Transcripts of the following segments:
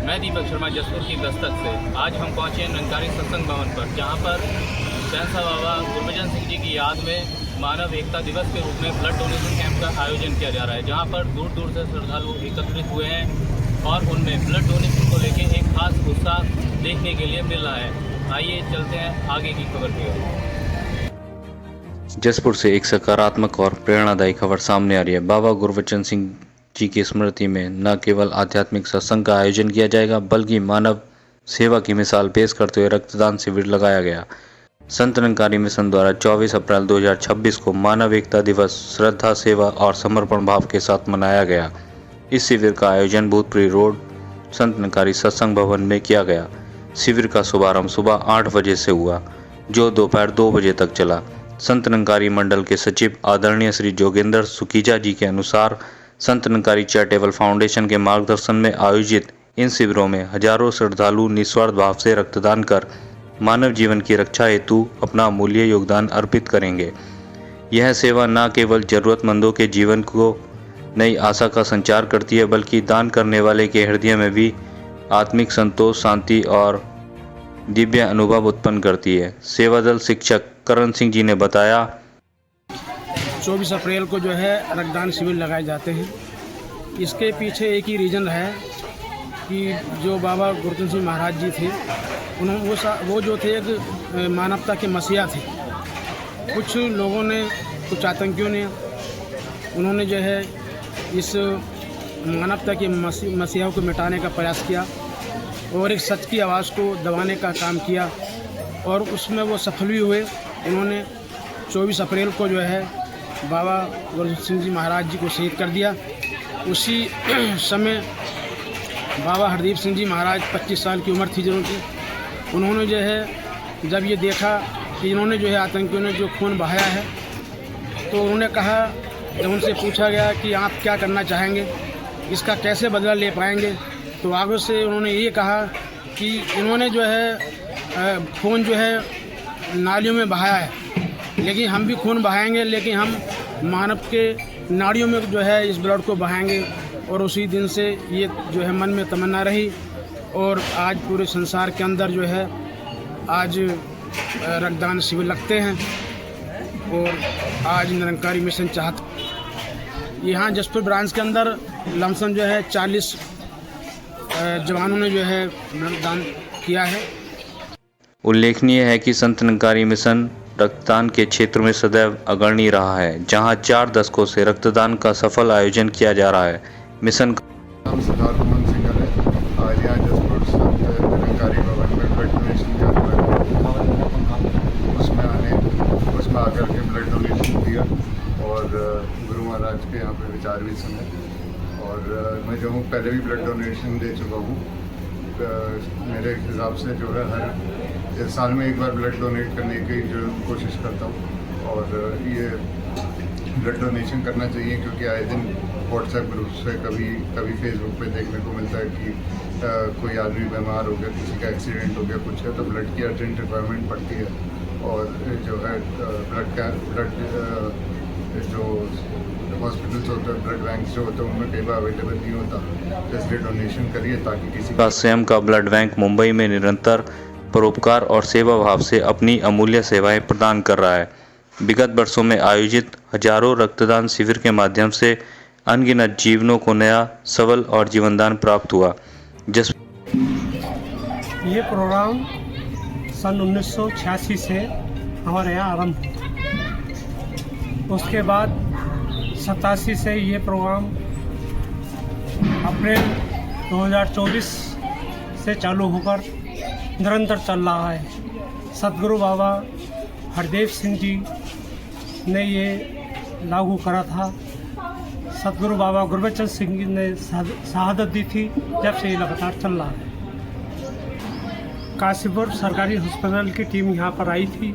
मैं दीपक शर्मा जसपुर की दस्तक से आज हम पहुंचे हैं निरंकारी सत्संग भवन पर, जहां पर सहसा बाबा गुरबचन सिंह जी की याद में मानव एकता दिवस के रूप में ब्लड डोनेशन कैंप का आयोजन किया जा रहा है, जहां पर दूर दूर से श्रद्धालु एकत्रित हुए हैं और उनमें ब्लड डोनेशन को लेकर एक खास उत्साह देखने के लिए मिल रहा है। आइए चलते हैं आगे की खबर की ओर। जसपुर से एक सकारात्मक और प्रेरणादायी खबर सामने आ रही है। बाबा गुरबचन सिंह जी की स्मृति में न केवल आध्यात्मिक सत्संग का आयोजन किया जाएगा, बल्कि मानव सेवा की मिसाल पेश करते हुए रक्तदान शिविर लगाया गया। संत निरंकारी मिशन द्वारा 24 अप्रैल 2026 को मानव एकता दिवस श्रद्धा, सेवा और समर्पण भाव के साथ मनाया गया। इस शिविर का आयोजन भूतपुरी रोड संत निरंकारी सत्संग भवन में किया गया। शिविर का शुभारंभ सुबह 8 बजे से हुआ, जो दोपहर 2 बजे तक चला। संत निरंकारी मंडल के सचिव आदरणीय श्री जोगेंद्र सुकीजा जी के अनुसार संत निरंकारी चैरिटेबल फाउंडेशन के मार्गदर्शन में आयोजित इन शिविरों में हजारों श्रद्धालु निस्वार्थ भाव से रक्तदान कर मानव जीवन की रक्षा हेतु अपना अमूल्य योगदान अर्पित करेंगे। यह सेवा न केवल जरूरतमंदों के जीवन को नई आशा का संचार करती है, बल्कि दान करने वाले के हृदय में भी आत्मिक संतोष, शांति और दिव्य अनुभव उत्पन्न करती है। सेवा दल शिक्षक करण सिंह जी ने बताया, 24 अप्रैल को जो है रक्तदान शिविर लगाए जाते हैं। इसके पीछे एक ही रीज़न है कि जो बाबा गुरबचन सिंह महाराज जी थे, उन्होंने वो जो थे एक मानवता के मसीहा थे। कुछ लोगों ने, कुछ आतंकियों ने, उन्होंने जो है इस मानवता के मसीहा को मिटाने का प्रयास किया और एक सच की आवाज़ को दबाने का काम किया और उसमें वो सफल भी हुए। उन्होंने 24 अप्रैल को जो है बाबा गुरबचन सिंह जी महाराज जी को शहीद कर दिया। उसी समय बाबा हरदीप सिंह जी महाराज 25 साल की उम्र थी जिनकी, उन्होंने जो है जब ये देखा कि इन्होंने जो है आतंकियों ने जो खून बहाया है, तो उन्होंने कहा, जब उनसे पूछा गया कि आप क्या करना चाहेंगे, इसका कैसे बदला ले पाएंगे, तो आगे से उन्होंने ये कहा कि इन्होंने जो है खून जो है नालियों में बहाया है, लेकिन हम भी खून बहाएंगे, लेकिन हम मानव के नाड़ियों में जो है इस ब्लड को बहाएंगे। और उसी दिन से ये जो है मन में तमन्ना रही और आज पूरे संसार के अंदर जो है आज रक्तदान शिविर लगते हैं। और आज निरंकारी मिशन चाहत यहाँ जसपुर ब्रांच के अंदर लमसम जो है 40 जवानों ने जो है रक्तदान किया है। उल्लेखनीय है कि संत निरंकारी मिशन रक्तदान के क्षेत्र में सदैव अग्रणी रहा है, जहां 4 दशकों से रक्तदान का सफल आयोजन किया जा रहा है। मिशन नाम सरदार कुमन सिंह है। आज यहाँ जसपुर संत निरंकारी भवन में ब्लड डोनेशन कैंप उसमें आकर के ब्लड डोनेशन दिया और गुरु महाराज के यहाँ पे विचार भी सुने। और मैं जो हूँ पहले भी ब्लड डोनेशन दे चुका हूँ। मेरे हिसाब से जो है हर साल में एक बार ब्लड डोनेट करने की जो कोशिश करता हूँ और ये ब्लड डोनेशन करना चाहिए, क्योंकि आए दिन व्हाट्सएप ग्रुप से कभी फेसबुक पे देखने को मिलता है कि कोई आदमी बीमार हो गया, किसी का एक्सीडेंट हो गया, कुछ है, तो ब्लड की अर्जेंट रिक्वायरमेंट पड़ती है और जो है ब्लड जो हॉस्पिटल्स होते हैं, ब्लड बैंक जो होते हैं, उनमें कई बार अवेलेबल नहीं होता। तो इसलिए डोनेशन करिए ताकि किसी का स्वयं का ब्लड बैंक मुंबई में निरंतर परोपकार और सेवा भाव से अपनी अमूल्य सेवाएं प्रदान कर रहा है। विगत वर्षों में आयोजित हजारों रक्तदान शिविर के माध्यम से अनगिनत जीवनों को नया, सबल और जीवनदान प्राप्त हुआ। ये प्रोग्राम सन 1986 से हमारे यहाँ आरंभ हुआ। उसके बाद 87 से ये प्रोग्राम अप्रैल 2024 से चालू होकर निरंतर चल रहा है। सतगुरु बाबा हरदेव सिंह जी ने ये लागू करा था। सतगुरु बाबा गुरबचन सिंह जी ने शहादत दी थी, जब से ये लगातार चल रहा है। काशीपुर सरकारी हॉस्पिटल की टीम यहाँ पर आई थी।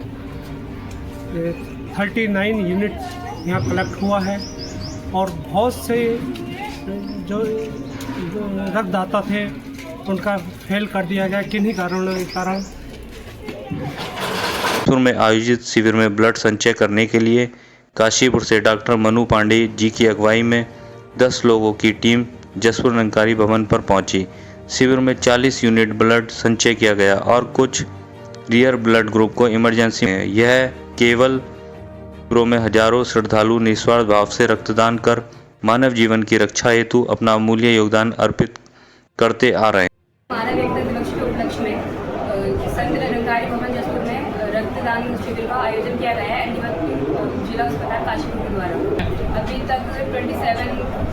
39 यूनिट यहाँ कलेक्ट हुआ है और बहुत से जो रक्तदाता थे उनका फेल कर दिया गया, किन्हीं कारण। में आयोजित शिविर में ब्लड संचय करने के लिए काशीपुर से डॉक्टर मनु पांडे जी की अगुवाई में 10 लोगों की टीम जसपुर निरंकारी भवन पर पहुंची। शिविर में 40 यूनिट ब्लड संचय किया गया और कुछ रियर ब्लड ग्रुप को इमरजेंसी में। यह केवल शिविरों में हजारों श्रद्धालु निस्वार्थ भाव से रक्तदान कर मानव जीवन की रक्षा हेतु अपना अमूल्य योगदान अर्पित करते आ रहे हैं। मानव एकता दिवस के उपलक्ष्य में संत निरंकारी भवन जसपुर में रक्तदान शिविर का आयोजन किया गया है एनडीआरएफ जिला अस्पताल काशीपुर के द्वारा। अभी तक 27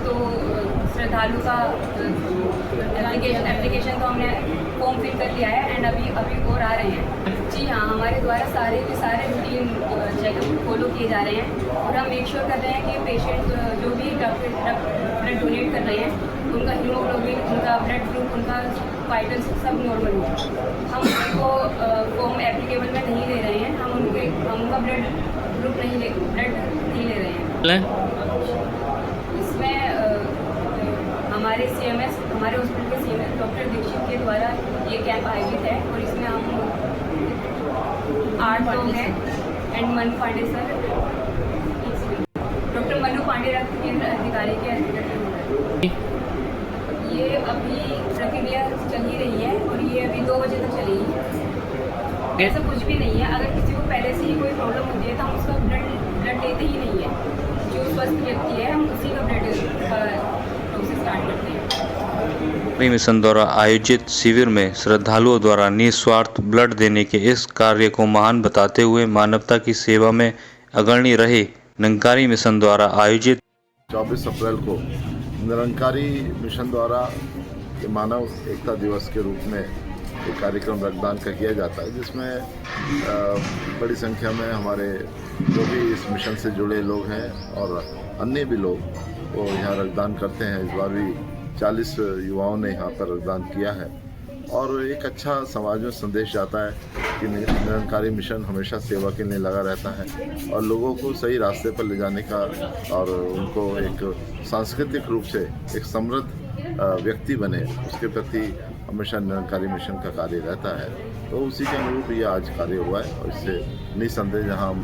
तो श्रद्धालु का एप्लीकेशन तो हमने फॉर्म फिल कर लिया है एंड अभी और आ रहे हैं। जी हाँ, हमारे द्वारा सारे के सारे रूटीन चेकअप फॉलो किए जा रहे हैं और हम मेक श्योर कर रहे हैं कि पेशेंट जो भी ब्लड डोनेट कर रहे हैं उनका हीमोग्लोबिन, उनका ब्लड ग्रुप, उनका वाइटल्स सब नॉर्मल हो। हम उनको फॉर्म एप्लीकेबल में नहीं ले रहे हैं, हम उनका ब्लड ग्रुप नहीं ले रहे हैं। इसमें हमारे CMS, हमारे हॉस्पिटल के CMS डॉक्टर दीक्षित के द्वारा ये कैंप आयोजित है और इसमें हम 8 लोग हैं and Manu Pandey sir, doctor Manu Pandey रक्त केंद्र अधिकारी के अधिकारी। ये अभी प्रक्रिया चल ही रही है और ये अभी 2 बजे तक चलेगी। ऐसा कुछ भी नहीं है, अगर किसी को पहले से ही कोई प्रॉब्लम होती है तो हम उसका ब्लड लेते ही नहीं है। जो स्वस्थ व्यक्ति है हम उसी का ब्लड प्रोसेस स्टार्ट करते हैं। मिशन द्वारा आयोजित शिविर में श्रद्धालुओं द्वारा निस्वार्थ ब्लड देने के इस कार्य को महान बताते हुए मानवता की सेवा में अग्रणी रहे निरंकारी मिशन द्वारा आयोजित 24 अप्रैल को निरंकारी मिशन द्वारा मानव एकता दिवस के रूप में एक कार्यक्रम रक्तदान का किया जाता है, जिसमें बड़ी संख्या में हमारे जो भी इस मिशन से जुड़े लोग हैं और अन्य भी लोग वो यहाँ रक्तदान करते हैं। इस बार भी 40 युवाओं ने यहाँ पर रक्तदान किया है और एक अच्छा समाज में संदेश जाता है कि निरंकारी मिशन हमेशा सेवा के लिए लगा रहता है और लोगों को सही रास्ते पर ले जाने का और उनको एक सांस्कृतिक रूप से एक समृद्ध व्यक्ति बने उसके प्रति हमेशा निरंकारी मिशन का कार्य रहता है। तो उसी के अनुरूप ये आज कार्य हुआ है और इससे निसंदेह जहाँ हम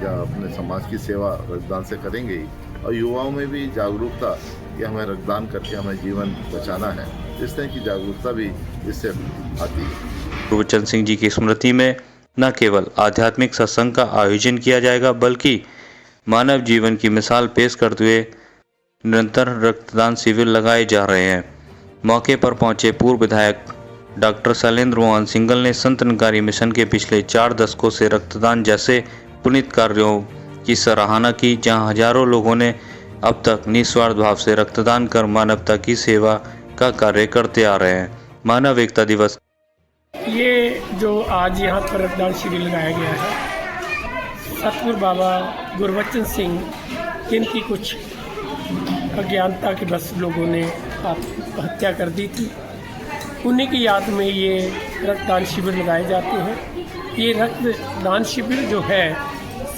अपने समाज की सेवा रक्तदान से करेंगे ही और युवाओं में भी जागरूकता कि हमें रक्तदान करके हमें जीवन बचाना है, इस तरह की जागरूकता भी इससे आती है। गुरबचन सिंह जी की स्मृति में न केवल आध्यात्मिक सत्संग का आयोजन किया जाएगा बल्कि मानव जीवन की मिसाल पेश करते हुए निरंतर रक्तदान शिविर लगाए जा रहे हैं। मौके पर पहुंचे पूर्व विधायक डॉक्टर शैलेंद्र मोहन सिंगल ने संत निरंकारी मिशन के पिछले 4 दशकों से रक्तदान जैसे पुनीत कार्यों की सराहना की, जहां हजारों लोगों ने अब तक निस्वार्थ भाव से रक्तदान कर मानवता की सेवा का कार्य करते आ रहे हैं। मानव एकता दिवस ये जो आज यहाँ पर रक्तदान शिविर लगाया गया है, सतगुरु बाबा गुरबचन सिंह जिनकी कुछ अज्ञानता के बस लोगों ने हत्या कर दी थी, उन्हीं की याद में ये रक्तदान शिविर लगाए जाते हैं। ये रक्तदान शिविर जो है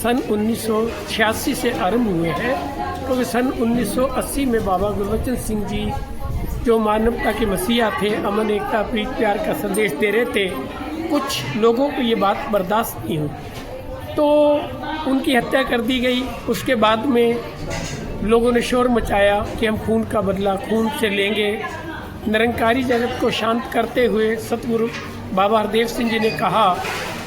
सन 1986 से आरंभ हुए हैं, क्योंकि सन 1980 में बाबा गुरबचन सिंह जी जो मानवता के मसीहा थे, अमन एकता प्रीत प्यार का संदेश दे रहे थे, कुछ लोगों को ये बात बर्दाश्त नहीं हुई तो उनकी हत्या कर दी गई। उसके बाद में लोगों ने शोर मचाया कि हम खून का बदला खून से लेंगे। निरंकारी जगत को शांत करते हुए सतगुरु बाबा हरदेव सिंह जी ने कहा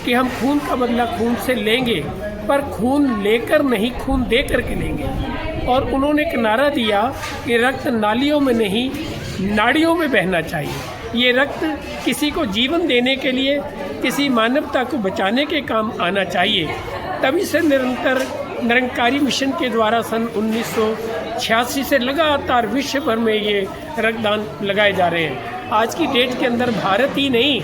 कि हम खून का बदला खून से लेंगे, पर खून लेकर नहीं, खून दे करके लेंगे। और उन्होंने एक नारा दिया कि रक्त नालियों में नहीं, नाड़ियों में बहना चाहिए। ये रक्त किसी को जीवन देने के लिए, किसी मानवता को बचाने के काम आना चाहिए। तभी से निरंकारी मिशन के द्वारा सन 1986 से लगातार विश्व भर में ये रक्तदान लगाए जा रहे हैं। आज की डेट के अंदर भारत ही नहीं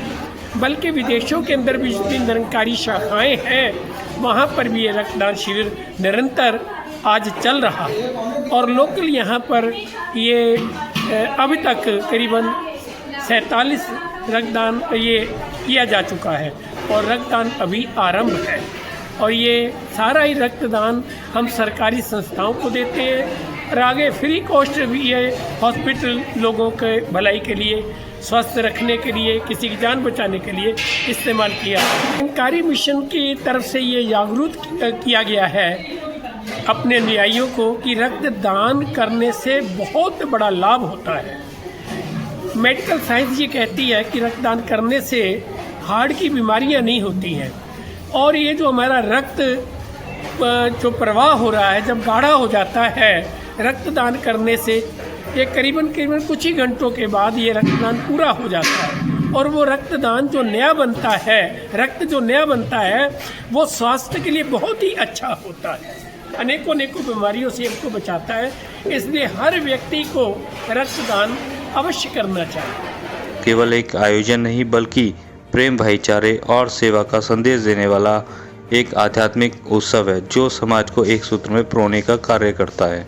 बल्कि विदेशों के अंदर भी जितनी निरंकारी शाखाएँ हैं, वहाँ पर भी ये रक्तदान शिविर निरंतर आज चल रहा है। और लोकल यहाँ पर ये अभी तक करीबन 47 रक्तदान ये किया जा चुका है और रक्तदान अभी आरंभ है। और ये सारा ही रक्तदान हम सरकारी संस्थाओं को देते हैं और आगे फ्री कॉस्ट भी ये हॉस्पिटल लोगों के भलाई के लिए, स्वस्थ रखने के लिए, किसी की जान बचाने के लिए इस्तेमाल किया। निरंकारी मिशन की तरफ से ये जागरूक किया गया है अपने अनुयायियों को कि रक्तदान करने से बहुत बड़ा लाभ होता है। मेडिकल साइंस ये कहती है कि रक्तदान करने से हार्ट की बीमारियां नहीं होती हैं, और ये जो हमारा रक्त जो प्रवाह हो रहा है जब गाढ़ा हो जाता है रक्तदान करने से, ये करीबन कुछ ही घंटों के बाद ये रक्तदान पूरा हो जाता है, और वो रक्तदान जो नया बनता है, रक्त जो नया बनता है वो स्वास्थ्य के लिए बहुत ही अच्छा होता है, अनेकों बीमारियों से हमको बचाता है। इसलिए हर व्यक्ति को रक्तदान अवश्य करना चाहिए। केवल एक आयोजन नहीं बल्कि प्रेम, भाईचारे और सेवा का संदेश देने वाला एक आध्यात्मिक उत्सव है जो समाज को एक सूत्र में पिरोने का कार्य करता है।